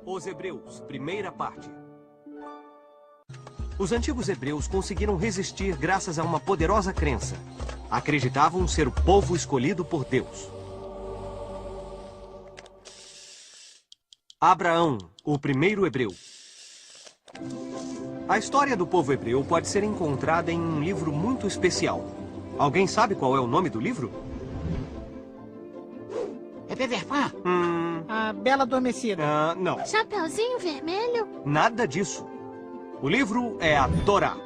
Os Hebreus, primeira parte. Os antigos hebreus conseguiram resistir graças a uma poderosa crença. Acreditavam ser o povo escolhido por Deus. Abraão, o primeiro hebreu. A história do povo hebreu pode ser encontrada em um livro muito especial. Alguém sabe qual é o nome do livro? É Peter Pan? A Bela Adormecida. Não. Chapeuzinho Vermelho? Nada disso. O livro é a Torá.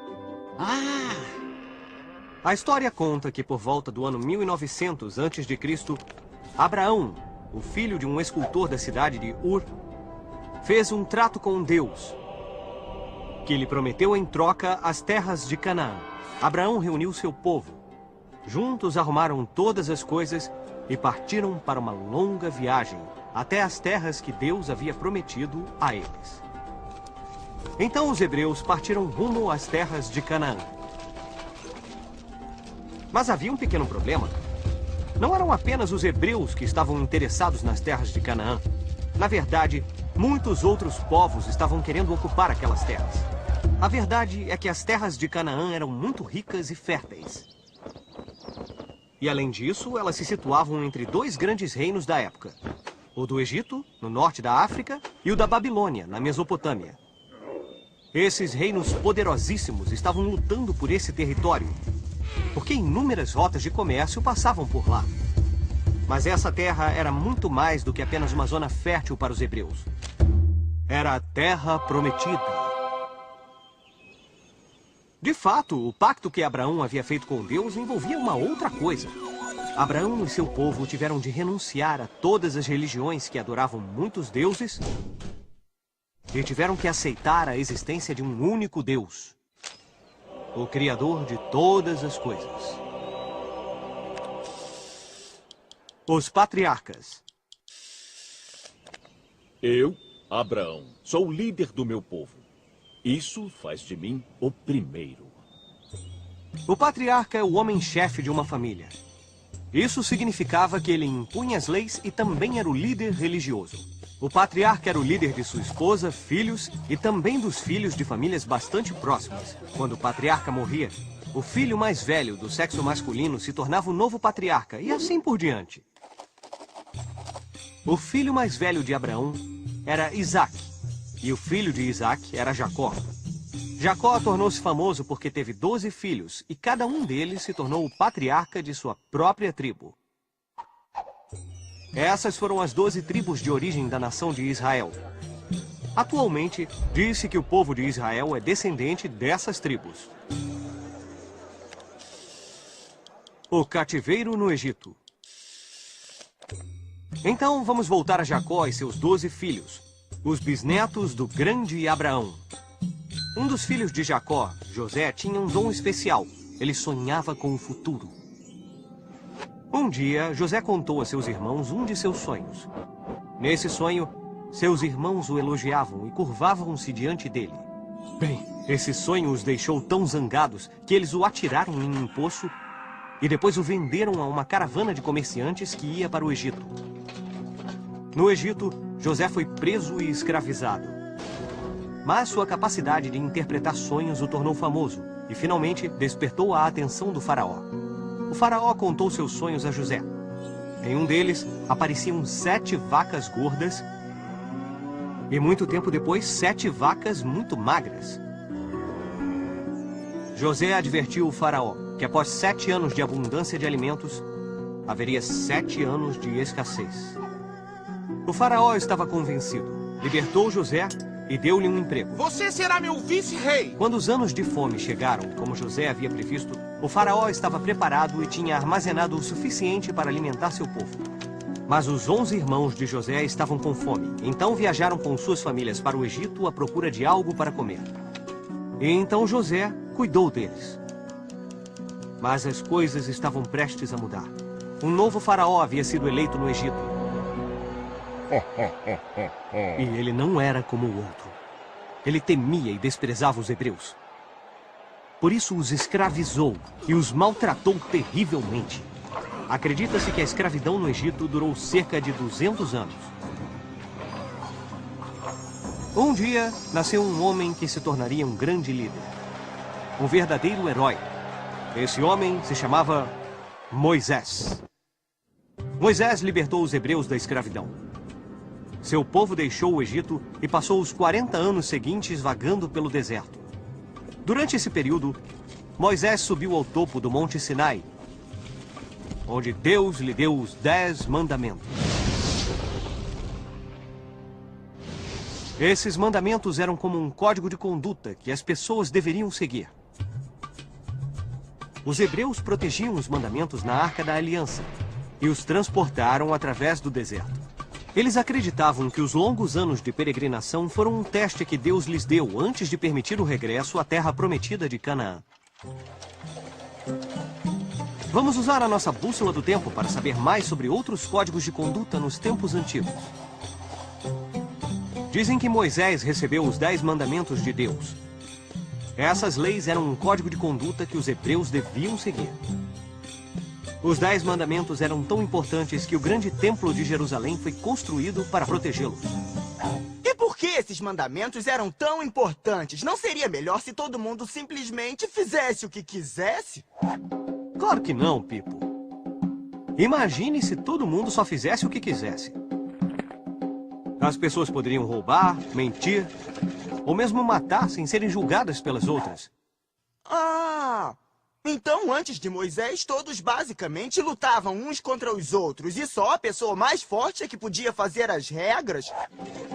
A história conta que por volta do ano 1900 a.C., Abraão, o filho de um escultor da cidade de Ur, fez um trato com Deus, que lhe prometeu em troca as terras de Canaã. Abraão reuniu seu povo. Juntos arrumaram todas as coisas e partiram para uma longa viagem até as terras que Deus havia prometido a eles. Então os hebreus partiram rumo às terras de Canaã. Mas havia um pequeno problema. Não eram apenas os hebreus que estavam interessados nas terras de Canaã. Na verdade, muitos outros povos estavam querendo ocupar aquelas terras. A verdade é que as terras de Canaã eram muito ricas e férteis. E além disso, elas se situavam entre dois grandes reinos da época. O do Egito, no norte da África, e o da Babilônia, na Mesopotâmia. Esses reinos poderosíssimos estavam lutando por esse território, porque inúmeras rotas de comércio passavam por lá. Mas essa terra era muito mais do que apenas uma zona fértil para os hebreus. Era a Terra Prometida. De fato, o pacto que Abraão havia feito com Deus envolvia uma outra coisa. Abraão e seu povo tiveram de renunciar a todas as religiões que adoravam muitos deuses e tiveram que aceitar a existência de um único Deus, o Criador de todas as coisas. Os patriarcas. Eu, Abraão, sou o líder do meu povo. Isso faz de mim o primeiro. O patriarca é o homem-chefe de uma família. Isso significava que ele impunha as leis e também era o líder religioso. O patriarca era o líder de sua esposa, filhos e também dos filhos de famílias bastante próximas. Quando o patriarca morria, o filho mais velho do sexo masculino se tornava o novo patriarca e assim por diante. O filho mais velho de Abraão era Isaac, e o filho de Isaac era Jacó. Jacó tornou-se famoso porque teve 12 filhos, e cada um deles se tornou o patriarca de sua própria tribo. Essas foram as 12 tribos de origem da nação de Israel. Atualmente, diz-se que o povo de Israel é descendente dessas tribos. O cativeiro no Egito. Então, vamos voltar a Jacó e seus 12 filhos, os bisnetos do grande Abraão. Um dos filhos de Jacó, José, tinha um dom especial. Ele sonhava com o futuro. Um dia, José contou a seus irmãos um de seus sonhos. Nesse sonho, seus irmãos o elogiavam e curvavam-se diante dele. Bem, esse sonho os deixou tão zangados que eles o atiraram em um poço e depois o venderam a uma caravana de comerciantes que ia para o Egito. No Egito, José foi preso e escravizado. Mas sua capacidade de interpretar sonhos o tornou famoso e finalmente despertou a atenção do faraó. O faraó contou seus sonhos a José. Em um deles, apareciam 7 vacas gordas e muito tempo depois, 7 vacas muito magras. José advertiu o faraó que após 7 anos de abundância de alimentos, haveria 7 anos de escassez. O faraó estava convencido. Libertou José e deu-lhe um emprego. Você será meu vice-rei! Quando os anos de fome chegaram, como José havia previsto, o faraó estava preparado e tinha armazenado o suficiente para alimentar seu povo. Mas os 11 irmãos de José estavam com fome, então viajaram com suas famílias para o Egito à procura de algo para comer. E então José cuidou deles. Mas as coisas estavam prestes a mudar. Um novo faraó havia sido eleito no Egito. E ele não era como o outro. Ele temia e desprezava os hebreus. Por isso os escravizou e os maltratou terrivelmente. Acredita-se que a escravidão no Egito durou cerca de 200 anos. Um dia, nasceu um homem que se tornaria um grande líder. Um verdadeiro herói. Esse homem se chamava Moisés. Moisés libertou os hebreus da escravidão. Seu povo deixou o Egito e passou os 40 anos seguintes vagando pelo deserto. Durante esse período, Moisés subiu ao topo do Monte Sinai, onde Deus lhe deu os 10 mandamentos. Esses mandamentos eram como um código de conduta que as pessoas deveriam seguir. Os hebreus protegiam os mandamentos na Arca da Aliança e os transportaram através do deserto. Eles acreditavam que os longos anos de peregrinação foram um teste que Deus lhes deu antes de permitir o regresso à terra prometida de Canaã. Vamos usar a nossa bússola do tempo para saber mais sobre outros códigos de conduta nos tempos antigos. Dizem que Moisés recebeu os 10 mandamentos de Deus. Essas leis eram um código de conduta que os hebreus deviam seguir. Os 10 mandamentos eram tão importantes que o grande templo de Jerusalém foi construído para protegê-los. E por que esses mandamentos eram tão importantes? Não seria melhor se todo mundo simplesmente fizesse o que quisesse? Claro que não, Pipo. Imagine se todo mundo só fizesse o que quisesse. As pessoas poderiam roubar, mentir, ou mesmo matar sem serem julgadas pelas outras. Ah! Então, antes de Moisés, todos basicamente lutavam uns contra os outros. E só a pessoa mais forte é que podia fazer as regras?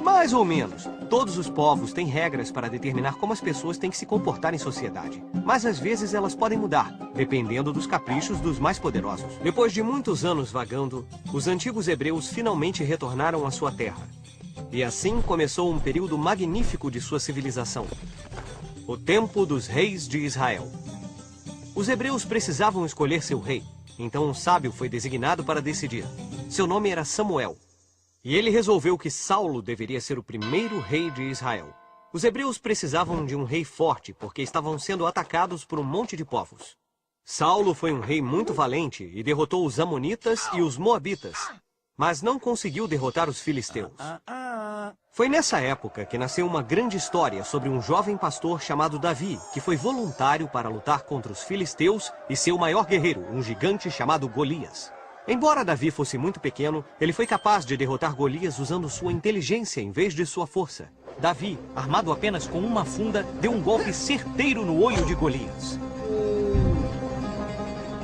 Mais ou menos. Todos os povos têm regras para determinar como as pessoas têm que se comportar em sociedade. Mas às vezes elas podem mudar, dependendo dos caprichos dos mais poderosos. Depois de muitos anos vagando, os antigos hebreus finalmente retornaram à sua terra. E assim começou um período magnífico de sua civilização. O tempo dos reis de Israel. Os hebreus precisavam escolher seu rei, então um sábio foi designado para decidir. Seu nome era Samuel, e ele resolveu que Saulo deveria ser o primeiro rei de Israel. Os hebreus precisavam de um rei forte, porque estavam sendo atacados por um monte de povos. Saulo foi um rei muito valente e derrotou os amonitas e os moabitas, mas não conseguiu derrotar os filisteus. Foi nessa época que nasceu uma grande história sobre um jovem pastor chamado Davi, que foi voluntário para lutar contra os filisteus e seu maior guerreiro, um gigante chamado Golias. Embora Davi fosse muito pequeno, ele foi capaz de derrotar Golias usando sua inteligência em vez de sua força. Davi, armado apenas com uma funda, deu um golpe certeiro no olho de Golias.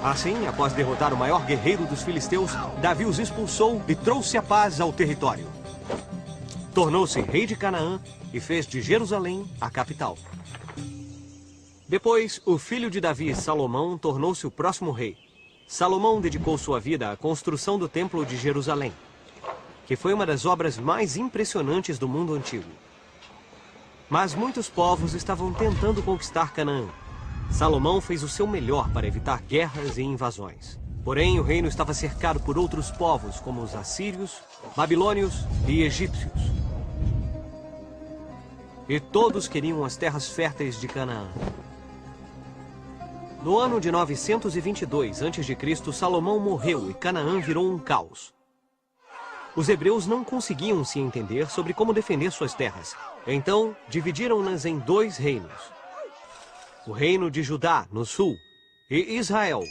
Assim, após derrotar o maior guerreiro dos filisteus, Davi os expulsou e trouxe a paz ao território. Tornou-se rei de Canaã e fez de Jerusalém a capital. Depois, o filho de Davi, Salomão, tornou-se o próximo rei. Salomão dedicou sua vida à construção do Templo de Jerusalém, que foi uma das obras mais impressionantes do mundo antigo. Mas muitos povos estavam tentando conquistar Canaã. Salomão fez o seu melhor para evitar guerras e invasões. Porém, o reino estava cercado por outros povos, como os assírios, babilônios e egípcios. E todos queriam as terras férteis de Canaã. No ano de 922 a.C., Salomão morreu e Canaã virou um caos. Os hebreus não conseguiam se entender sobre como defender suas terras. Então, dividiram-nas em 2 reinos. O reino de Judá, no sul, e Israel,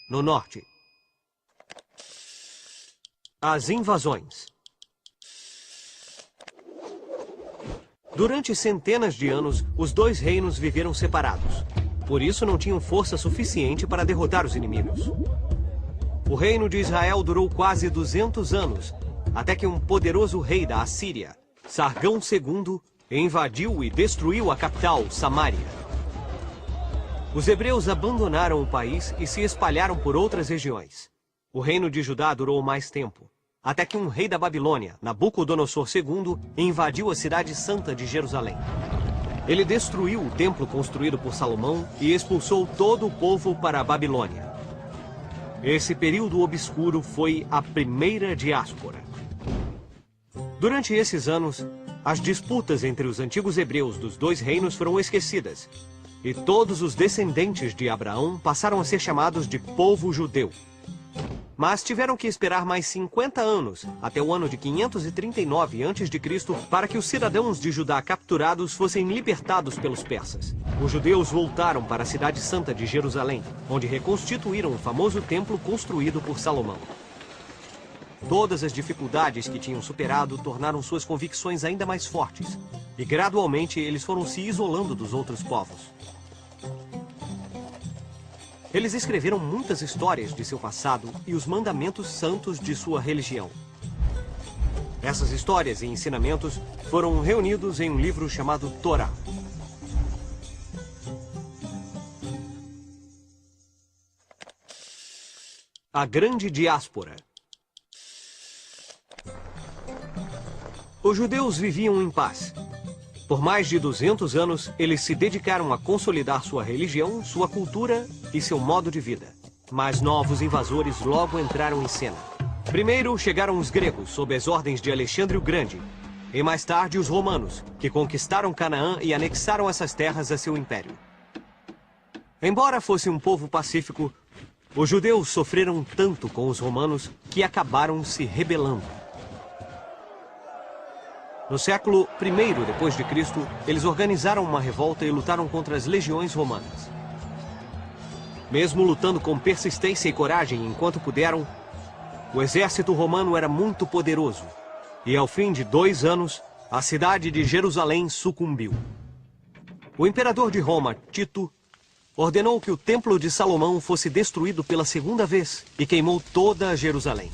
no norte. As invasões. Durante centenas de anos, os 2 reinos viveram separados. Por isso não tinham força suficiente para derrotar os inimigos. O reino de Israel durou quase 200 anos, até que um poderoso rei da Assíria, Sargão II, invadiu e destruiu a capital, Samaria. Os hebreus abandonaram o país e se espalharam por outras regiões. O reino de Judá durou mais tempo, até que um rei da Babilônia, Nabucodonosor II, invadiu a cidade santa de Jerusalém. Ele destruiu o templo construído por Salomão e expulsou todo o povo para a Babilônia. Esse período obscuro foi a primeira diáspora. Durante esses anos, as disputas entre os antigos hebreus dos 2 reinos foram esquecidas, e todos os descendentes de Abraão passaram a ser chamados de povo judeu. Mas tiveram que esperar mais 50 anos, até o ano de 539 a.C., para que os cidadãos de Judá capturados fossem libertados pelos persas. Os judeus voltaram para a cidade santa de Jerusalém, onde reconstituíram o famoso templo construído por Salomão. Todas as dificuldades que tinham superado tornaram suas convicções ainda mais fortes, e gradualmente eles foram se isolando dos outros povos. Eles escreveram muitas histórias de seu passado e os mandamentos santos de sua religião. Essas histórias e ensinamentos foram reunidos em um livro chamado Torá. A Grande Diáspora. Os judeus viviam em paz. Por mais de 200 anos, eles se dedicaram a consolidar sua religião, sua cultura e seu modo de vida. Mas novos invasores logo entraram em cena. Primeiro chegaram os gregos, sob as ordens de Alexandre o Grande, e mais tarde os romanos, que conquistaram Canaã e anexaram essas terras a seu império. Embora fosse um povo pacífico, os judeus sofreram tanto com os romanos que acabaram se rebelando. No século I depois de Cristo, eles organizaram uma revolta e lutaram contra as legiões romanas. Mesmo lutando com persistência e coragem enquanto puderam, o exército romano era muito poderoso. E ao fim de 2 anos, a cidade de Jerusalém sucumbiu. O imperador de Roma, Tito, ordenou que o Templo de Salomão fosse destruído pela 2ª vez e queimou toda a Jerusalém.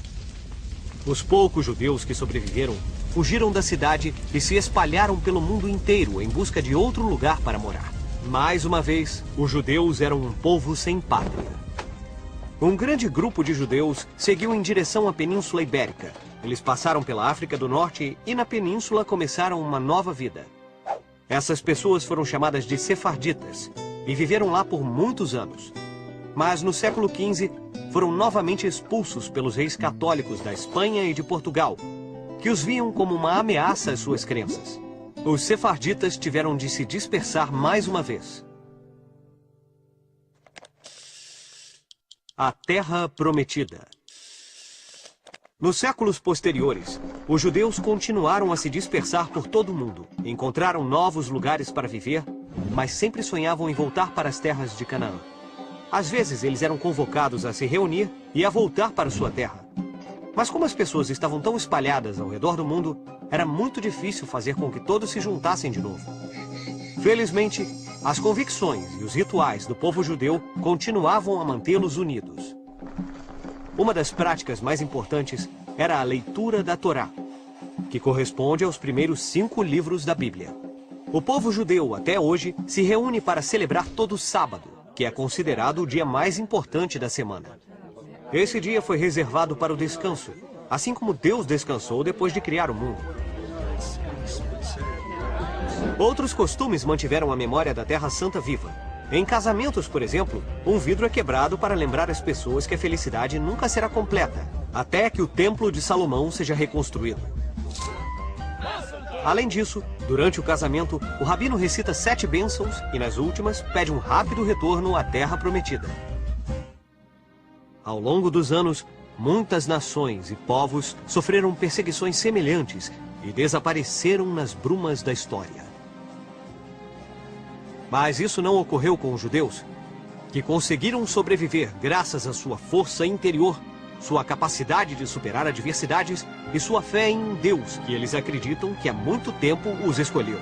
Os poucos judeus que sobreviveram fugiram da cidade e se espalharam pelo mundo inteiro em busca de outro lugar para morar. Mais uma vez, os judeus eram um povo sem pátria. Um grande grupo de judeus seguiu em direção à Península Ibérica. Eles passaram pela África do Norte e na península começaram uma nova vida. Essas pessoas foram chamadas de sefarditas e viveram lá por muitos anos. Mas no século XV foram novamente expulsos pelos reis católicos da Espanha e de Portugal, que os viam como uma ameaça às suas crenças. Os sefarditas tiveram de se dispersar mais uma vez. A Terra Prometida. Nos séculos posteriores, os judeus continuaram a se dispersar por todo o mundo. Encontraram novos lugares para viver, mas sempre sonhavam em voltar para as terras de Canaã. Às vezes, eles eram convocados a se reunir e a voltar para sua terra. Mas como as pessoas estavam tão espalhadas ao redor do mundo, era muito difícil fazer com que todos se juntassem de novo. Felizmente, as convicções e os rituais do povo judeu continuavam a mantê-los unidos. Uma das práticas mais importantes era a leitura da Torá, que corresponde aos primeiros 5 livros da Bíblia. O povo judeu, até hoje, se reúne para celebrar todo sábado, que é considerado o dia mais importante da semana. Esse dia foi reservado para o descanso, assim como Deus descansou depois de criar o mundo. Outros costumes mantiveram a memória da Terra Santa viva. Em casamentos, por exemplo, um vidro é quebrado para lembrar as pessoas que a felicidade nunca será completa, até que o Templo de Salomão seja reconstruído. Além disso, durante o casamento, o rabino recita 7 bênçãos e, nas últimas, pede um rápido retorno à Terra Prometida. Ao longo dos anos, muitas nações e povos sofreram perseguições semelhantes e desapareceram nas brumas da história. Mas isso não ocorreu com os judeus, que conseguiram sobreviver graças à sua força interior, sua capacidade de superar adversidades e sua fé em um Deus que eles acreditam que há muito tempo os escolheu.